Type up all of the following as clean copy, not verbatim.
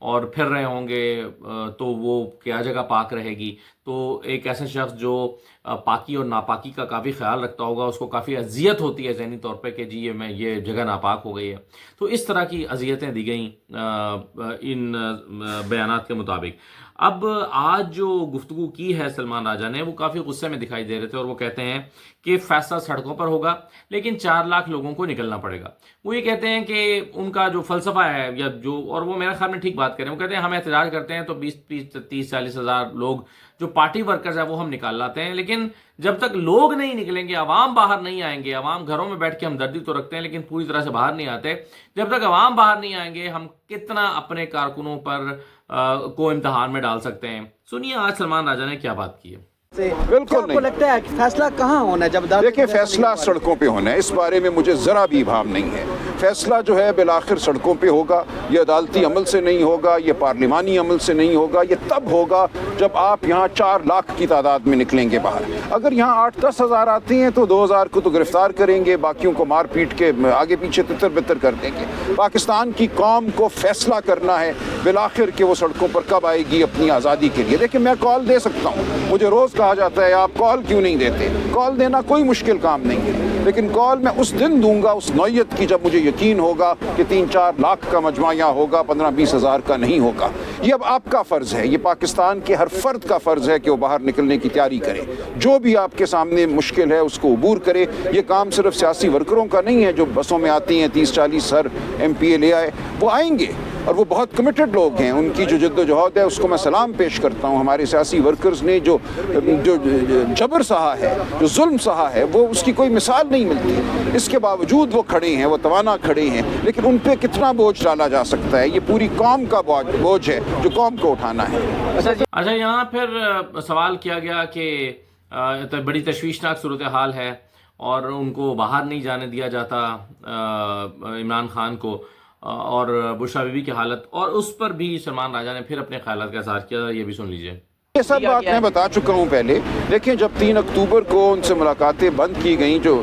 اور پھر رہے ہوں گے تو وہ کیا جگہ پاک رہے گی. تو ایک ایسا شخص جو پاکی اور ناپاکی کا کافی خیال رکھتا ہوگا اس کو کافی اذیت ہوتی ہے ذہنی طور پہ کہ جی یہ جگہ ناپاک ہو گئی ہے. تو اس طرح کی اذیتیں دی گئیں ان بیانات کے مطابق. اب آج جو گفتگو کی ہے سلمان راجہ نے وہ کافی غصے میں دکھائی دے رہے تھے اور وہ کہتے ہیں کہ فیصلہ سڑکوں پر ہوگا لیکن 4 لاکھ لوگوں کو نکلنا پڑے گا. وہ یہ کہتے ہیں کہ ان کا جو فلسفہ ہے یا جو، اور وہ میرے خیال میں ٹھیک بات کریں، وہ کہتے ہیں ہم احتجاج کرتے ہیں تو 20-30-40 ہزار لوگ جو پارٹی ورکرز ہیں وہ ہم نکال لاتے ہیں، لیکن جب تک لوگ نہیں نکلیں گے، عوام باہر نہیں آئیں گے، عوام گھروں میں بیٹھ کے ہمدردی تو رکھتے ہیں لیکن پوری طرح سے باہر نہیں آتے، جب تک عوام باہر نہیں آئیں گے ہم کتنا اپنے کارکنوں پر کو امتحان میں ڈال سکتے ہیں. سنیے آج سلمان راجہ نے کیا بات کی ہے. بالکل نہیں. لگتا ہے کہ فیصلہ کہاں ہونا ہے؟ جب دیکھیں فیصلہ سڑکوں پہ ہونا ہے، اس بارے میں مجھے ذرا بھی ابہام نہیں ہے. فیصلہ جو ہے بالآخر سڑکوں پہ ہوگا، یہ عدالتی عمل سے نہیں ہوگا، یہ پارلیمانی عمل سے نہیں ہوگا، یہ تب ہوگا جب آپ یہاں 4 لاکھ کی تعداد میں نکلیں گے باہر. اگر یہاں 8-10 ہزار آتے ہیں تو 2,000 کو تو گرفتار کریں گے، باقیوں کو مار پیٹ کے آگے پیچھے تتر بتر کر دیں گے. پاکستان کی قوم کو فیصلہ کرنا ہے بالآخر کہ وہ سڑکوں پر کب آئے گی اپنی آزادی کے لیے. دیکھیں میں کال دے سکتا ہوں، مجھے روز کہا جاتا ہے آپ کال کیوں نہیں دیتے. کال دینا کوئی مشکل کام نہیں ہے، لیکن کال میں اس دن دوں گا اس نوعیت کی جب مجھے یقین ہوگا کہ 3-4 لاکھ کا مجمع یہاں ہوگا، 15-20 ہزار کا نہیں ہوگا. یہ اب آپ کا فرض ہے، یہ پاکستان کے ہر فرد کا فرض ہے کہ وہ باہر نکلنے کی تیاری کرے. جو بھی آپ کے سامنے مشکل ہے اس کو عبور کرے. یہ کام صرف سیاسی ورکروں کا نہیں ہے جو بسوں میں آتی ہیں 30-40 ہر MP لے آئے، وہ آئیں گے اور وہ بہت کمیٹڈ لوگ ہیں. ان کی جو جد و جہد ہے اس کو میں سلام پیش کرتا ہوں. ہمارے سیاسی ورکرز نے جو جبر سہا ہے، جو ظلم سہا ہے، وہ اس کی کوئی مثال نہیں ملتی. اس کے باوجود وہ کھڑے ہیں، وہ توانا کھڑے ہیں، لیکن ان پہ کتنا بوجھ ڈالا جا سکتا ہے؟ یہ پوری قوم کا بوجھ ہے جو قوم کو اٹھانا ہے. اچھا یہاں پھر سوال کیا گیا کہ بڑی تشویشناک صورتحال ہے اور ان کو باہر نہیں جانے دیا جاتا عمران خان کو، اور بشرا بی بی کی حالت، اور اس پر بھی سلمان راجہ نے پھر اپنے خیالات کا اظہار کیا. یہ بھی سن لیجئے. یہ سب بات میں بتا چکا ہوں پہلے. دیکھیں جب 3 اکتوبر کو ان سے ملاقاتیں بند کی گئیں، جو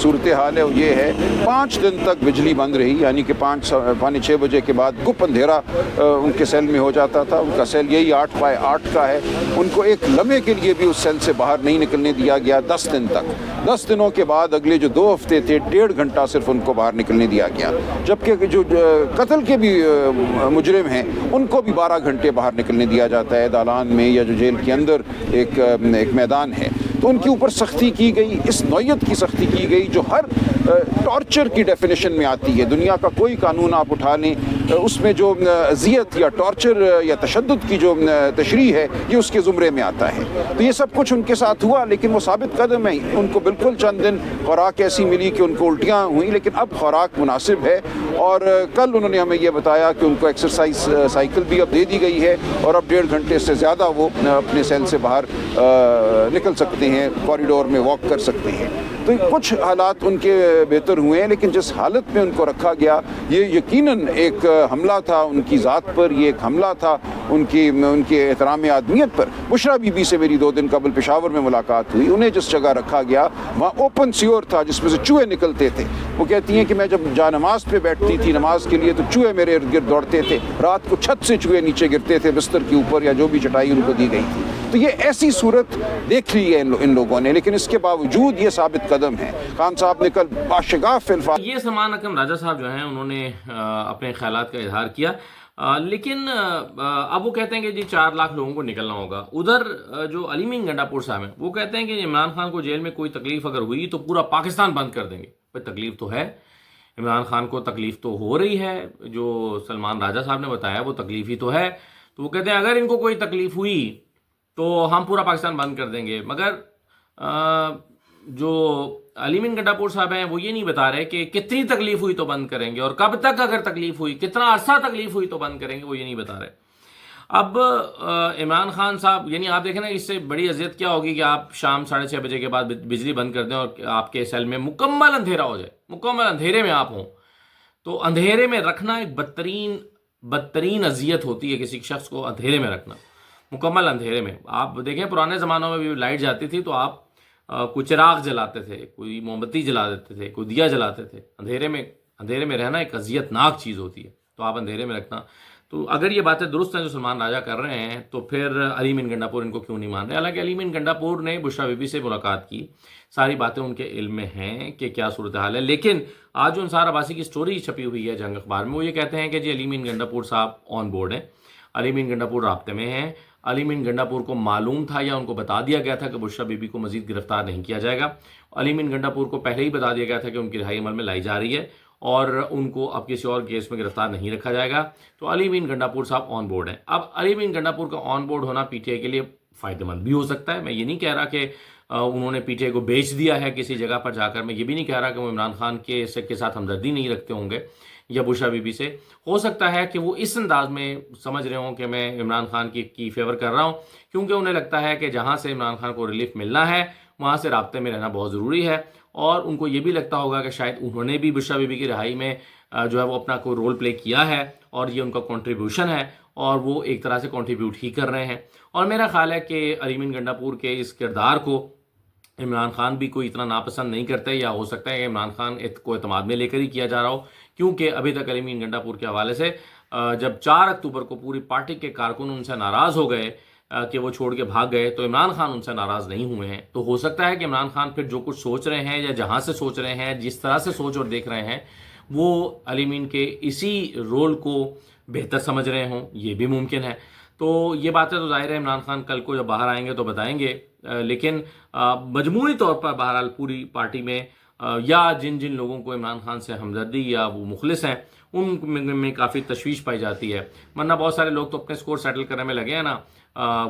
صورتحال ہے وہ یہ ہے 5 دن تک بجلی بند رہی، یعنی کہ 5-6 بجے کے بعد گپ اندھیرا ان کے سیل میں ہو جاتا تھا. ان کا سیل یہی 8x8 کا ہے. ان کو ایک لمحے کے لیے بھی اس سیل سے باہر نہیں نکلنے دیا گیا 10 دن تک. 10 دنوں کے بعد اگلے جو 2 ہفتے تھے 1.5 گھنٹہ صرف ان کو باہر نکلنے دیا گیا. جبکہ جو قتل کے بھی مجرم ہیں ان کو بھی 12 گھنٹے باہر نکلنے دیا جاتا ہے دالان میں یا جو جیل کے اندر ایک میدان ہے. تو ان کے اوپر سختی کی گئی، اس نوعیت کی سختی کی گئی جو ہر ٹارچر کی ڈیفینیشن میں آتی ہے. دنیا کا کوئی قانون آپ اٹھا لیں اس میں جو اذیت یا ٹارچر یا تشدد کی جو تشریح ہے یہ اس کے زمرے میں آتا ہے. تو یہ سب کچھ ان کے ساتھ ہوا، لیکن وہ ثابت قدم ہے. ان کو بالکل چند دن خوراک ایسی ملی کہ ان کو الٹیاں ہوئیں، لیکن اب خوراک مناسب ہے. اور کل انہوں نے ہمیں یہ بتایا کہ ان کو ایکسرسائز سائیکل بھی اب دے دی گئی ہے اور اب 1.5 گھنٹے سے زیادہ وہ اپنے سیل سے باہر نکل سکتے ہیں، کوریڈور میں واک کر سکتے ہیں. تو کچھ حالات ان کے بہتر ہوئے ہیں، لیکن جس حالت میں ان کو رکھا گیا یہ یقیناً ایک حملہ تھا ان کی ذات پر. یہ ایک حملہ تھا ان کے احترام آدمیت پر. بشرا بی بی سے میری 2 دن قبل پشاور میں ملاقات ہوئی. انہیں جس جگہ رکھا گیا وہاں اوپن سیور تھا جس میں سے چوہے نکلتے تھے. وہ کہتی ہیں کہ میں جب جا نماز پہ بیٹھتی تھی نماز کے لیے تو چوہے میرے ارد گرد دوڑتے تھے. رات کو چھت سے چوہے نیچے گرتے تھے بستر کے اوپر یا جو بھی چٹائی ان کو دی گئی تھی. تو یہ ایسی صورت دیکھ لی ہے ان لوگوں نے، لیکن اس کے باوجود یہ ثابت قدم ہے. خان صاحب نے کل باشگاف الفاظ یہ سلمان اکرم راجہ صاحب جو ہیں انہوں نے اپنے خیالات کا اظہار کیا، لیکن اب وہ کہتے ہیں کہ جی 4 لاکھ لوگوں کو نکلنا ہوگا. ادھر جو علی مین گنڈا پور صاحب ہیں وہ کہتے ہیں کہ عمران خان کو جیل میں کوئی تکلیف اگر ہوئی تو پورا پاکستان بند کر دیں گے. بھائی تکلیف تو ہے، عمران خان کو تکلیف تو ہو رہی ہے، جو سلمان راجہ صاحب نے بتایا وہ تکلیف ہی تو ہے. تو وہ کہتے ہیں اگر ان کو کوئی تکلیف ہوئی تو ہم پورا پاکستان بند کر دیں گے. مگر جو علی مین گنڈا پور صاحب ہیں وہ یہ نہیں بتا رہے کہ کتنی تکلیف ہوئی تو بند کریں گے اور کب تک اگر تکلیف ہوئی، کتنا عرصہ تکلیف ہوئی تو بند کریں گے، وہ یہ نہیں بتا رہے. اب عمران خان صاحب، یعنی آپ دیکھیں نا اس سے بڑی اذیت کیا ہوگی کہ آپ شام 6:30 بجے کے بعد بجلی بند کر دیں اور آپ کے سیل میں مکمل اندھیرا ہو جائے، مکمل اندھیرے میں آپ ہوں. تو اندھیرے میں رکھنا ایک بدترین اذیت ہوتی ہے کسی شخص کو اندھیرے میں رکھنا، مکمل اندھیرے میں. آپ دیکھیں پرانے زمانوں میں بھی لائٹ جاتی تھی تو آپ کوئی چراغ جلاتے تھے، کوئی موم بتی جلا دیتے تھے، کوئی دیا جلاتے تھے. اندھیرے میں رہنا ایک اذیت ناک چیز ہوتی ہے، تو آپ اندھیرے میں رکھنا. تو اگر یہ باتیں درست ہیں جو سلمان راجہ کر رہے ہیں تو پھر علی امین گنڈاپور ان کو کیوں نہیں مان رہے؟ حالانکہ علی امین گنڈاپور نے بشریٰ بی بی سے ملاقات کی، ساری باتیں ان کے علم میں ہیں کہ کیا صورتحال ہے، لیکن آج جو انصار عباسی کی سٹوری چھپی ہوئی ہے جنگ اخبار میں، وہ یہ کہتے ہیں کہ جی علی امین گنڈاپور صاحب آن بورڈ ہیں، علی امین گنڈاپور رابطے میں ہیں، علی امین گنڈاپور کو معلوم تھا یا ان کو بتا دیا گیا تھا کہ بشریٰ بی بی کو مزید گرفتار نہیں کیا جائے گا، علی امین گنڈاپور کو پہلے ہی بتا دیا گیا تھا کہ ان کی رہائی عمل میں لائی جا رہی ہے اور ان کو اب کسی اور کیس میں گرفتار نہیں رکھا جائے گا، تو علی امین گنڈاپور صاحب آن بورڈ ہیں۔ اب علی امین گنڈاپور کا آن بورڈ ہونا پی ٹی آئی کے لیے فائدہ مند بھی ہو سکتا ہے، میں یہ نہیں کہہ رہا کہ انہوں نے پی ٹی آئی کو بیچ دیا ہے کسی جگہ پر جا کر، میں یہ بھی نہیں کہہ رہا کہ وہ عمران خان کے ساتھ ہمدردی نہیں رکھتے ہوں گے یا بشریٰ بی بی سے، ہو سکتا ہے کہ وہ اس انداز میں سمجھ رہے ہوں کہ میں عمران خان کی فیور کر رہا ہوں، کیونکہ انہیں لگتا ہے کہ جہاں سے عمران خان کو ریلیف ملنا ہے وہاں سے رابطے میں رہنا بہت ضروری ہے، اور ان کو یہ بھی لگتا ہوگا کہ شاید انہوں نے بھی بشریٰ بی بی کی رہائی میں جو ہے وہ اپنا کوئی رول پلے کیا ہے اور یہ ان کا کنٹریبیوشن ہے اور وہ ایک طرح سے کنٹریبیوٹ ہی کر رہے ہیں، اور میرا خیال ہے کہ علی امین گنڈاپور کے اس کردار کو عمران خان بھی کوئی اتنا ناپسند نہیں کرتے، یا ہو سکتا ہے کہ عمران خان کو اعتماد میں لے کر ہی کیا جا رہا ہو، کیونکہ ابھی تک علی امین گنڈاپور کے حوالے سے جب 4 اکتوبر کو پوری پارٹی کے کارکن ان سے ناراض ہو گئے کہ وہ چھوڑ کے بھاگ گئے، تو عمران خان ان سے ناراض نہیں ہوئے ہیں، تو ہو سکتا ہے کہ عمران خان پھر جو کچھ سوچ رہے ہیں یا جہاں سے سوچ رہے ہیں، جس طرح سے سوچ اور دیکھ رہے ہیں، وہ علی امین کے اسی رول کو بہتر سمجھ رہے ہوں، یہ بھی ممکن ہے۔ تو یہ باتیں تو ظاہر ہے عمران خان کل کو جب باہر آئیں گے تو بتائیں گے، لیکن مجموعی طور پر بہرحال پوری پارٹی میں یا جن لوگوں کو عمران خان سے ہمدردی یا وہ مخلص ہیں ان میں کافی تشویش پائی جاتی ہے، ورنہ بہت سارے لوگ تو اپنے سکور سیٹل کرنے میں لگے ہیں نا،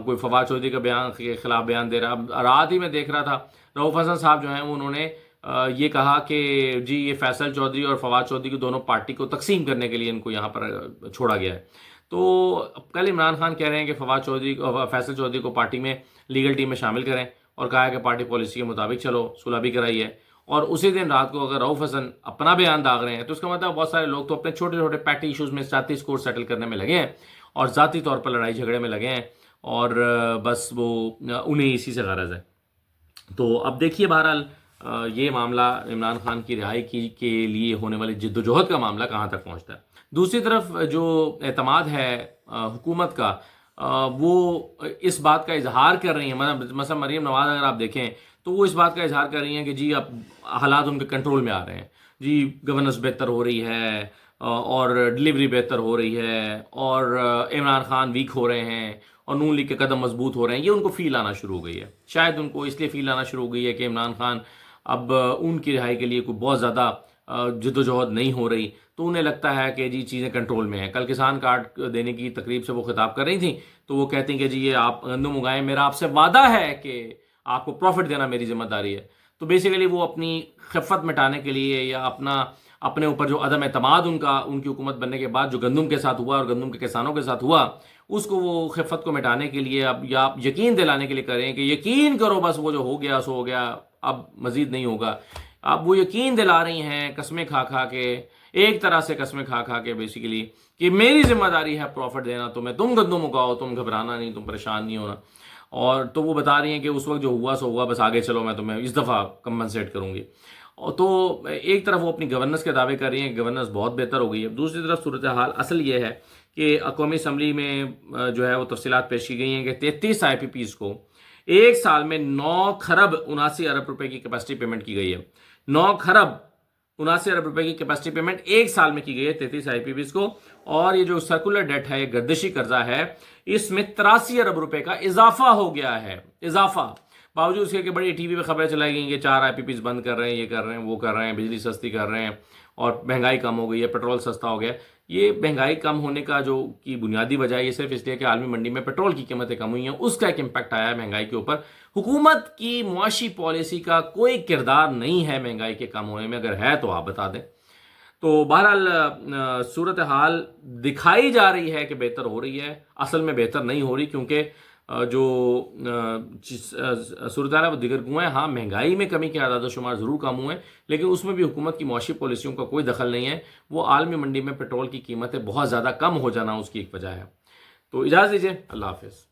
کوئی فواد چودھری کا بیان کے خلاف بیان دے رہا۔ اب رات ہی میں دیکھ رہا تھا رؤف حسن صاحب جو ہیں انہوں نے یہ کہا کہ جی یہ فیصل چودھری اور فواد چودھری کی دونوں پارٹی کو تقسیم کرنے کے لیے ان کو یہاں پر چھوڑا گیا ہے، تو کل عمران خان کہہ رہے ہیں کہ فیصل چودھری کو پارٹی میں لیگل ٹیم میں شامل کریں، اور کہا ہے کہ پارٹی پالیسی کے مطابق چلو، صلح بھی کرائی ہے، اور اسی دن رات کو اگر رؤف حسن اپنا بیان داغ رہے ہیں تو اس کا مطلب بہت سارے لوگ تو اپنے چھوٹے چھوٹے پیٹی ایشوز میں ذاتی سکور سیٹل کرنے میں لگے ہیں اور ذاتی طور پر لڑائی جھگڑے میں لگے ہیں، اور بس وہ انہیں اسی سے غرض ہے۔ تو اب دیکھیے بہرحال یہ معاملہ عمران خان کی رہائی کے لیے ہونے والی جد و جہد کا معاملہ کہاں تک پہنچتا ہے۔ دوسری طرف جو اعتماد ہے حکومت کا، وہ اس بات کا اظہار کر رہی ہیں، مثلا مریم نواز اگر آپ دیکھیں تو وہ اس بات کا اظہار کر رہی ہیں کہ جی اب حالات ان کے کنٹرول میں آ رہے ہیں، جی گورننس بہتر ہو رہی ہے اور ڈلیوری بہتر ہو رہی ہے اور عمران خان ویک ہو رہے ہیں اور نون لیگ کے قدم مضبوط ہو رہے ہیں، یہ ان کو فیل آنا شروع ہو گئی ہے، شاید ان کو اس لیے فیل آنا شروع ہو گئی ہے کہ عمران خان اب ان کی رہائی کے لیے کوئی بہت زیادہ جد و جہد نہیں ہو رہی، تو انہیں لگتا ہے کہ جی چیزیں کنٹرول میں ہیں۔ کل کسان کارڈ دینے کی تقریب سے وہ خطاب کر رہی تھیں تو وہ کہتی ہیں کہ جی یہ آپ گندم اگائیں، میرا آپ سے وعدہ ہے کہ آپ کو پروفٹ دینا میری ذمہ داری ہے، تو بیسیکلی وہ اپنی خفت مٹانے کے لیے یا اپنے اوپر جو عدم اعتماد ان کی حکومت بننے کے بعد جو گندم کے ساتھ ہوا اور گندم کے کسانوں کے ساتھ ہوا، اس کو وہ خفت کو مٹانے کے لیے اب یا یقین دلانے کے لیے کریں کہ یقین کرو بس وہ جو ہو گیا سو ہو گیا، اب مزید نہیں ہوگا۔ اب وہ یقین دلا رہی ہیں قسمیں کھا کے، ایک طرح سے قسمیں کھا کے بیسیکلی کہ میری ذمہ داری ہے پروفٹ دینا، تم گندم اگاؤ، تم گھبرانا نہیں، تم پریشان نہیں ہونا، اور تو وہ بتا رہی ہیں کہ اس وقت جو ہوا سو ہوا، بس آگے چلو میں تمہیں اس دفعہ کمپنسیٹ کروں گی۔ تو ایک طرف وہ اپنی گورننس کے دعوے کر رہی ہیں، گورننس بہت بہتر ہو گئی ہے، دوسری طرف صورتحال اصل یہ ہے کہ اقوامی اسمبلی میں جو ہے وہ تفصیلات پیش کی گئی ہیں کہ 33 آئی پی پیز کو ایک سال میں 9 خرب 79 ارب روپے کی کیپیسٹی پیمنٹ کی گئی ہے، 9 خرب 79 ارب روپے کی کیپیسٹی پیمنٹ ایک سال میں کی گئی ہے 33 آئی پی پیز کو، اور یہ جو سرکولر ڈیٹ ہے، یہ گردشی قرضہ ہے، اس میں 83 ارب روپے کا اضافہ ہو گیا ہے، اضافہ، باوجود اس کے کہ بڑی ٹی وی پہ خبریں چلائی گئیں کہ 4 آئی پی پیز بند کر رہے ہیں، یہ کر رہے ہیں، وہ کر رہے ہیں، بجلی سستی کر رہے ہیں اور مہنگائی کم ہو گئی ہے، پیٹرول سستا ہو گیا۔ یہ مہنگائی کم ہونے کا جو کی بنیادی وجہ یہ صرف اس لیے کہ عالمی منڈی میں پیٹرول کی قیمتیں کم ہوئی ہیں، اس کا ایک امپیکٹ آیا ہے مہنگائی کے اوپر۔ حکومت کی معاشی پالیسی کا کوئی کردار نہیں ہے مہنگائی کے کم ہونے میں، اگر ہے تو آپ بتا دیں۔ تو بہرحال صورتحال دکھائی جا رہی ہے کہ بہتر ہو رہی ہے، اصل میں بہتر نہیں ہو رہی، کیونکہ جو صورتحال ہے وہ دیگر گوئیں، ہاں مہنگائی میں کمی کے اعداد و شمار ضرور کم ہوئے ہیں، لیکن اس میں بھی حکومت کی معاشی پالیسیوں کا کوئی دخل نہیں ہے، وہ عالمی منڈی میں پیٹرول کی قیمتیں بہت زیادہ کم ہو جانا اس کی ایک وجہ ہے۔ تو اجازت دیجیے، اللہ حافظ۔